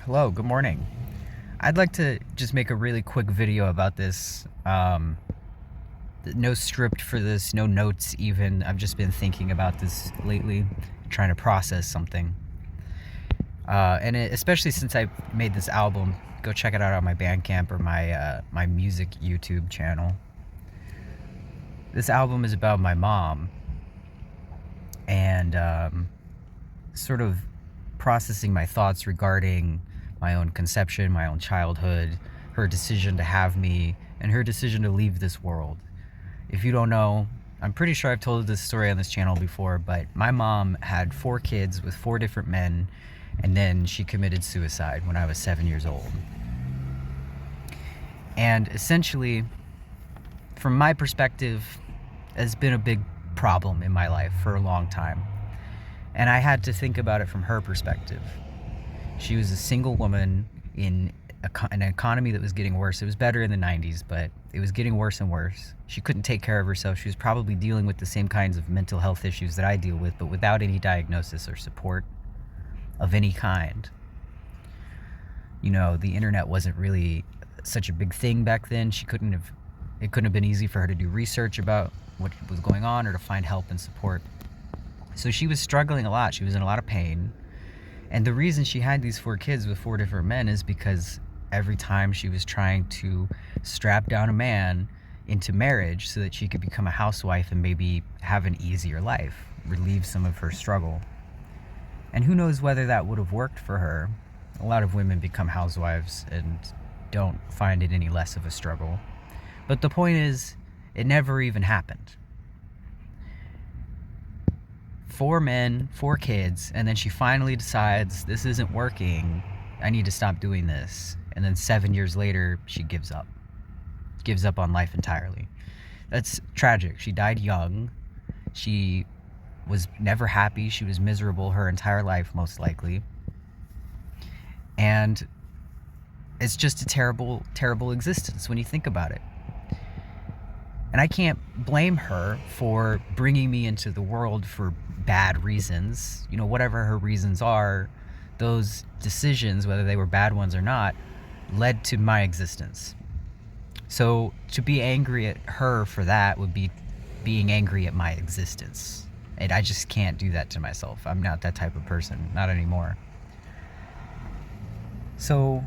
Hello, good morning. I'd like to just make a really quick video about this. No script for this, no notes even. I've just been thinking about this lately, trying to process something. Especially since I made this album, go check it out on my Bandcamp or my music YouTube channel. This album is about my mom and sort of processing my thoughts regarding my own conception, my own childhood, her decision to have me, and her decision to leave this world. If you don't know, I'm pretty sure I've told this story on this channel before, but my mom had 4 kids with 4 different men, and then she committed suicide when I was 7 years old. And essentially, from my perspective, has been a big problem in my life for a long time. And I had to think about it from her perspective. She was a single woman in an economy that was getting worse. It was better in the 90s, but it was getting worse and worse. She couldn't take care of herself. She was probably dealing with the same kinds of mental health issues that I deal with, but without any diagnosis or support of any kind. You know, the internet wasn't really such a big thing back then. It couldn't have been easy for her to do research about what was going on or to find help and support. So she was struggling a lot. She was in a lot of pain. And the reason she had these 4 kids with 4 different men is because every time she was trying to strap down a man into marriage so that she could become a housewife and maybe have an easier life, relieve some of her struggle. And who knows whether that would have worked for her. A lot of women become housewives and don't find it any less of a struggle. But the point is, it never even happened. 4 men, 4 kids, and then she finally decides, this isn't working, I need to stop doing this. And then 7 years later, she gives up on life entirely. That's tragic. She died young. She was never happy. She was miserable her entire life, most likely. And it's just a terrible, terrible existence when you think about it. And I can't blame her for bringing me into the world for bad reasons. You know, whatever her reasons are, those decisions, whether they were bad ones or not, led to my existence. So to be angry at her for that would be being angry at my existence. And I just can't do that to myself. I'm not that type of person, not anymore. So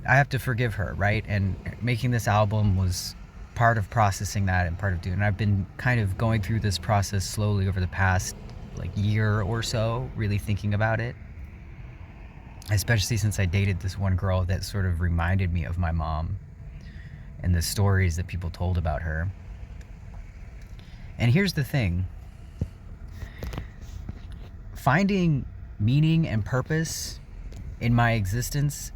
I have to forgive her, right? And making this album was part of processing that and part of doing. And I've been kind of going through this process slowly over the past year or so, really thinking about it. Especially since I dated this one girl that sort of reminded me of my mom and the stories that people told about her. And here's the thing. Finding meaning and purpose in my existence,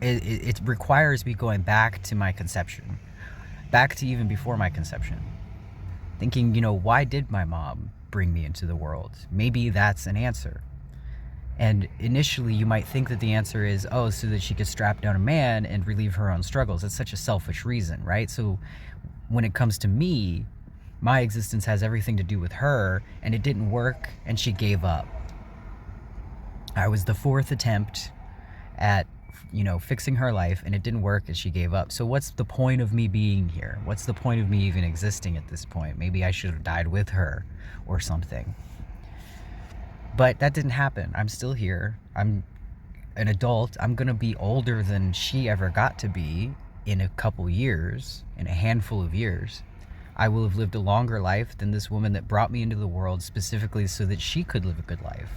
it requires me going back to my conception. Back to even before my conception. Thinking, why did my mom bring me into the world? Maybe that's an answer. And initially you might think that the answer is, so that she could strap down a man and relieve her own struggles. That's such a selfish reason, right? So when it comes to me, my existence has everything to do with her, and it didn't work, and she gave up. I was the 4th attempt at fixing her life, and it didn't work, and she gave up. So what's the point of me being here? What's the point of me even existing at this point? Maybe I should have died with her or something. But that didn't happen. I'm still here. I'm an adult. I'm gonna be older than she ever got to be in a couple years, in a handful of years. I will have lived a longer life than this woman that brought me into the world specifically so that she could live a good life.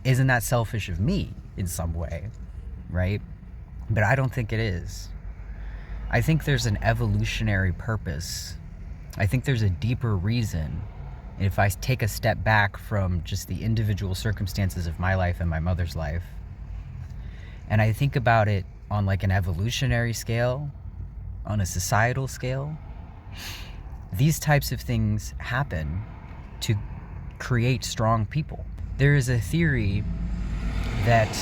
Isn't that selfish of me in some way, right? But I don't think it is. I think there's an evolutionary purpose. I think there's a deeper reason. And if I take a step back from just the individual circumstances of my life and my mother's life, and I think about it on an evolutionary scale, on a societal scale, these types of things happen to create strong people. There is a theory that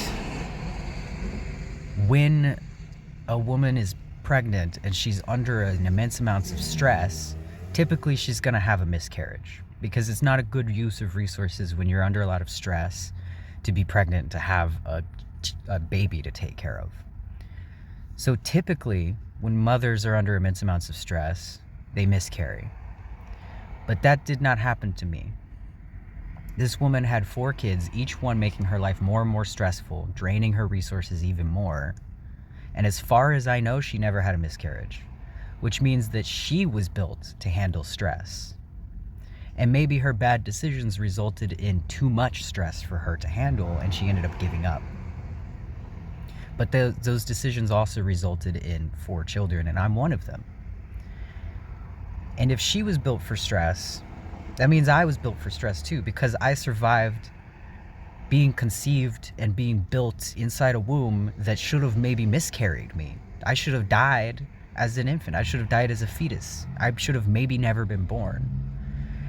when a woman is pregnant and she's under an immense amounts of stress, typically she's going to have a miscarriage, because it's not a good use of resources when you're under a lot of stress to be pregnant, to have a baby to take care of. So typically, when mothers are under immense amounts of stress, they miscarry. But that did not happen to me. This woman had 4 kids, each one making her life more and more stressful, draining her resources even more. And as far as I know, she never had a miscarriage, which means that she was built to handle stress. And maybe her bad decisions resulted in too much stress for her to handle, and she ended up giving up. But those decisions also resulted in 4 children, and I'm one of them. And if she was built for stress, that means I was built for stress too, because I survived being conceived and being built inside a womb that should have maybe miscarried me. I should have died as an infant. I should have died as a fetus. I should have maybe never been born.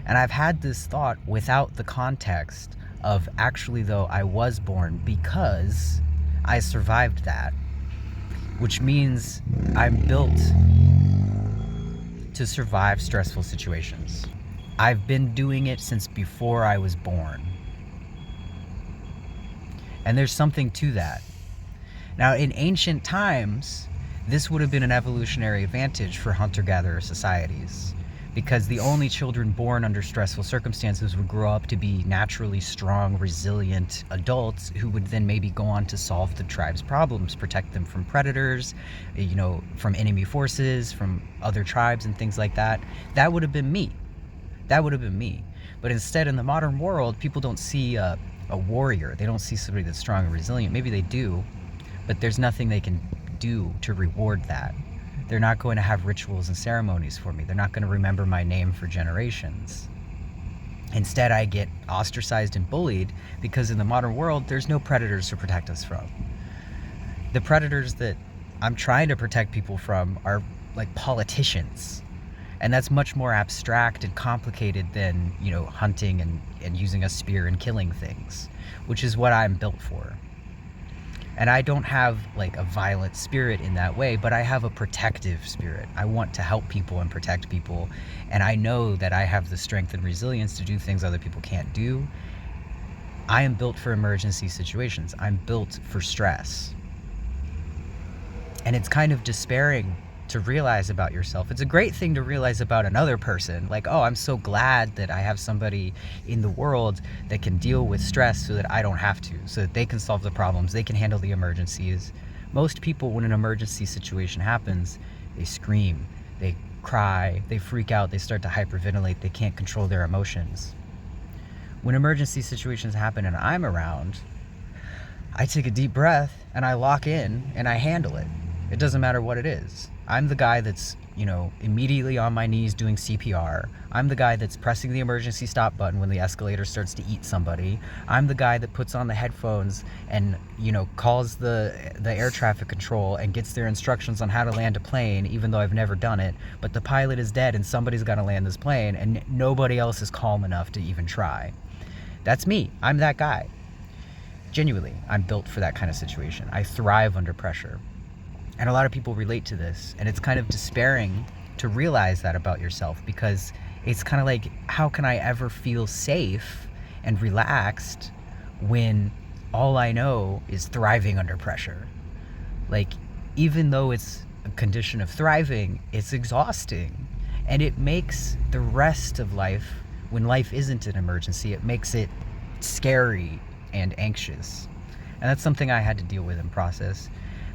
And I've had this thought without the context of actually, though, I was born because I survived that, which means I'm built to survive stressful situations. I've been doing it since before I was born. And there's something to that. Now, in ancient times, this would have been an evolutionary advantage for hunter-gatherer societies, because the only children born under stressful circumstances would grow up to be naturally strong, resilient adults who would then maybe go on to solve the tribe's problems, protect them from predators, from enemy forces, from other tribes and things like that. That would have been me. But instead, in the modern world, people don't see a warrior. They don't see somebody that's strong and resilient. Maybe they do, but there's nothing they can do to reward that. They're not going to have rituals and ceremonies for me. They're not going to remember my name for generations. Instead, I get ostracized and bullied because in the modern world, there's no predators to protect us from. The predators that I'm trying to protect people from are like politicians. And that's much more abstract and complicated than, hunting and using a spear and killing things, which is what I'm built for. And I don't have like a violent spirit in that way, but I have a protective spirit. I want to help people and protect people. And I know that I have the strength and resilience to do things other people can't do. I am built for emergency situations. I'm built for stress. And it's kind of despairing to realize about yourself. It's a great thing to realize about another person. Like, oh, I'm so glad that I have somebody in the world that can deal with stress so that I don't have to, so that they can solve the problems, they can handle the emergencies. Most people, when an emergency situation happens, they scream, they cry, they freak out, they start to hyperventilate, they can't control their emotions. When emergency situations happen and I'm around, I take a deep breath and I lock in and I handle it. It doesn't matter what it is. I'm the guy that's, immediately on my knees doing CPR. I'm the guy that's pressing the emergency stop button when the escalator starts to eat somebody. I'm the guy that puts on the headphones and, calls the air traffic control and gets their instructions on how to land a plane, even though I've never done it. But the pilot is dead and somebody's got to land this plane and nobody else is calm enough to even try. That's me. I'm that guy. Genuinely, I'm built for that kind of situation. I thrive under pressure. And a lot of people relate to this, and it's kind of despairing to realize that about yourself, because it's kind of like, how can I ever feel safe and relaxed when all I know is thriving under pressure? Like, even though it's a condition of thriving, it's exhausting. And it makes the rest of life, when life isn't an emergency, it makes it scary and anxious. And that's something I had to deal with and process.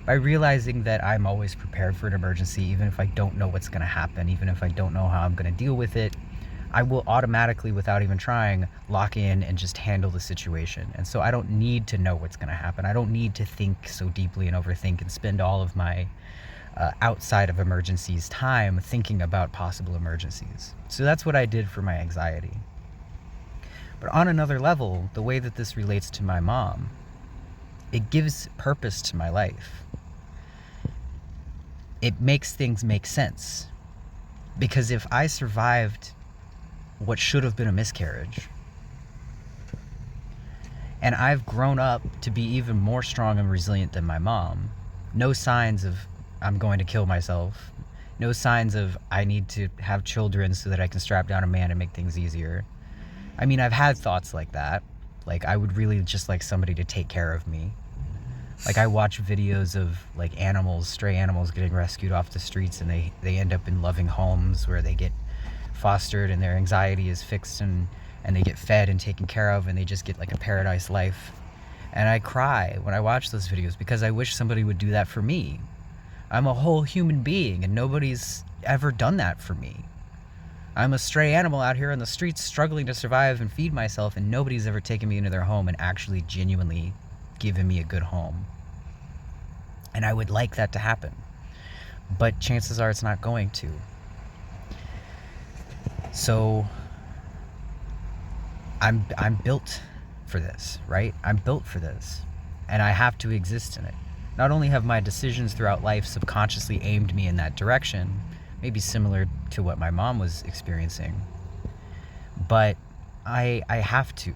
By realizing that I'm always prepared for an emergency, even if I don't know what's going to happen, even if I don't know how I'm going to deal with it, I will automatically, without even trying, lock in and just handle the situation. And so I don't need to know what's going to happen. I don't need to think so deeply and overthink and spend all of my outside of emergencies time thinking about possible emergencies. So that's what I did for my anxiety. But on another level, the way that this relates to my mom, it gives purpose to my life. It makes things make sense. Because if I survived what should have been a miscarriage, and I've grown up to be even more strong and resilient than my mom, no signs of I'm going to kill myself, no signs of I need to have children so that I can strap down a man and make things easier. I mean, I've had thoughts like that, Like, I would really just like somebody to take care of me. Like, I watch videos of like animals, stray animals getting rescued off the streets, and they end up in loving homes where they get fostered and their anxiety is fixed, and they get fed and taken care of, and they just get like a paradise life. And I cry when I watch those videos because I wish somebody would do that for me. I'm a whole human being and nobody's ever done that for me. I'm a stray animal out here on the streets struggling to survive and feed myself, and nobody's ever taken me into their home and actually genuinely given me a good home. And I would like that to happen, but chances are it's not going to. So I'm built for this, right? I'm built for this, and I have to exist in it. Not only have my decisions throughout life subconsciously aimed me in that direction, maybe similar to what my mom was experiencing, but I have to.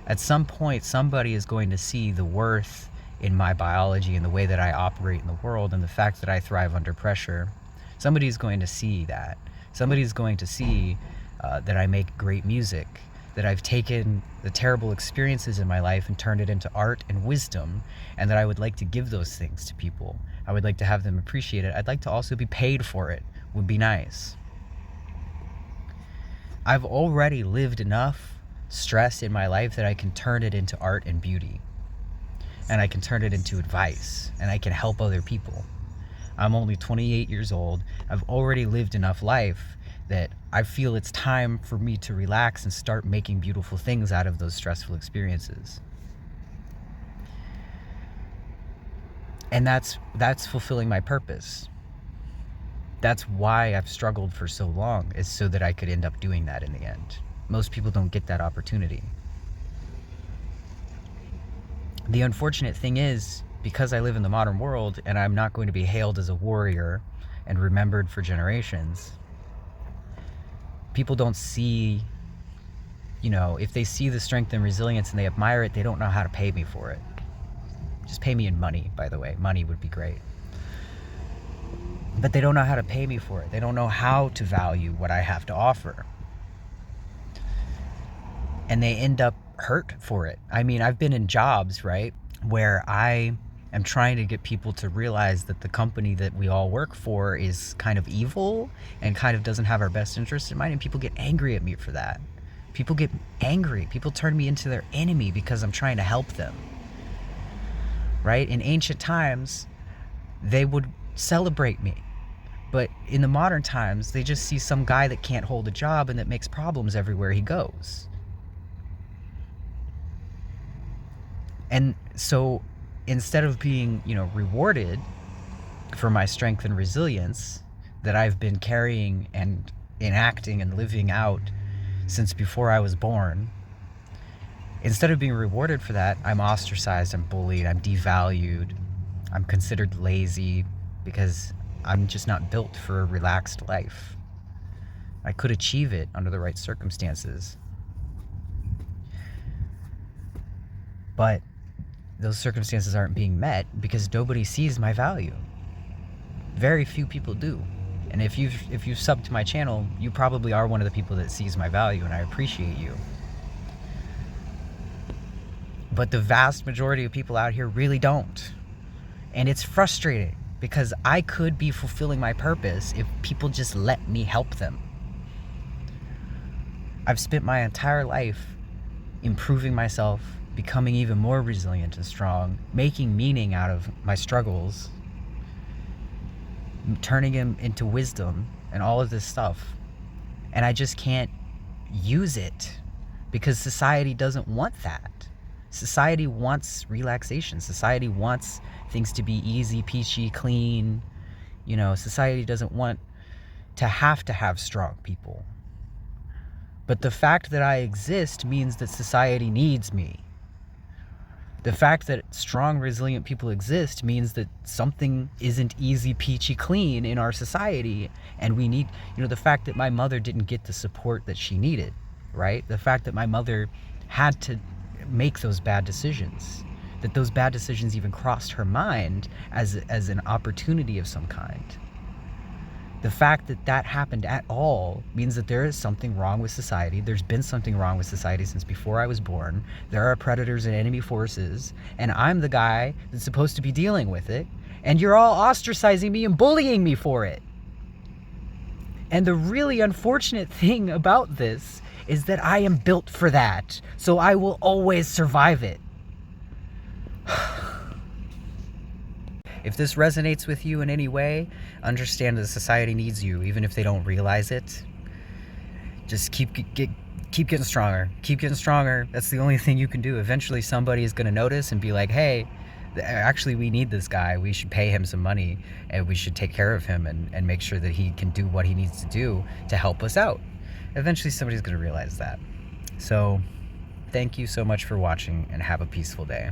At some point, somebody is going to see the worth in my biology and the way that I operate in the world and the fact that I thrive under pressure. Somebody's going to see that. Somebody's going to see that I make great music, that I've taken the terrible experiences in my life and turned it into art and wisdom, and that I would like to give those things to people. I would like to have them appreciate it. I'd like to also be paid for it. Would be nice. I've already lived enough stress in my life that I can turn it into art and beauty, and I can turn it into advice, and I can help other people. I'm only 28 years old. I've already lived enough life that I feel it's time for me to relax and start making beautiful things out of those stressful experiences. And that's fulfilling my purpose. That's why I've struggled for so long, is so that I could end up doing that in the end. Most people don't get that opportunity. The unfortunate thing is, because I live in the modern world and I'm not going to be hailed as a warrior and remembered for generations, people don't see, if they see the strength and resilience and they admire it, they don't know how to pay me for it. Just pay me in money, by the way. Money would be great. But they don't know how to pay me for it. They don't know how to value what I have to offer. And they end up hurt for it. I mean, I've been in jobs, right, where I am trying to get people to realize that the company that we all work for is kind of evil and kind of doesn't have our best interest in mind, and people get angry at me for that. People get angry. People turn me into their enemy because I'm trying to help them, right? In ancient times, they would celebrate me. But in the modern times, they just see some guy that can't hold a job and that makes problems everywhere he goes. And so instead of being, rewarded for my strength and resilience that I've been carrying and enacting and living out since before I was born, instead of being rewarded for that, I'm ostracized, I'm bullied, I'm devalued, I'm considered lazy because I'm just not built for a relaxed life. I could achieve it under the right circumstances, but those circumstances aren't being met because nobody sees my value. Very few people do. And if you've subbed to my channel, you probably are one of the people that sees my value, and I appreciate you. But the vast majority of people out here really don't. And it's frustrating because I could be fulfilling my purpose if people just let me help them. I've spent my entire life improving myself, becoming even more resilient and strong, making meaning out of my struggles, turning them into wisdom and all of this stuff. And I just can't use it because society doesn't want that. Society wants relaxation. Society wants things to be easy, peachy, clean. Society doesn't want to have strong people. But the fact that I exist means that society needs me. The fact that strong, resilient people exist means that something isn't easy, peachy, clean in our society. And we need, the fact that my mother didn't get the support that she needed, right? The fact that my mother had to make those bad decisions, that those bad decisions even crossed her mind as an opportunity of some kind. The fact that that happened at all means that there is something wrong with society. There's been something wrong with society since before I was born. There are predators and enemy forces, and I'm the guy that's supposed to be dealing with it, and you're all ostracizing me and bullying me for it. And the really unfortunate thing about this is that I am built for that, so I will always survive it. If this resonates with you in any way, understand that society needs you, even if they don't realize it. Just keep getting stronger. Keep getting stronger. That's the only thing you can do. Eventually somebody is going to notice and be like, hey, actually we need this guy. We should pay him some money, and we should take care of him and make sure that he can do what he needs to do to help us out. Eventually somebody's going to realize that. So thank you so much for watching, and have a peaceful day.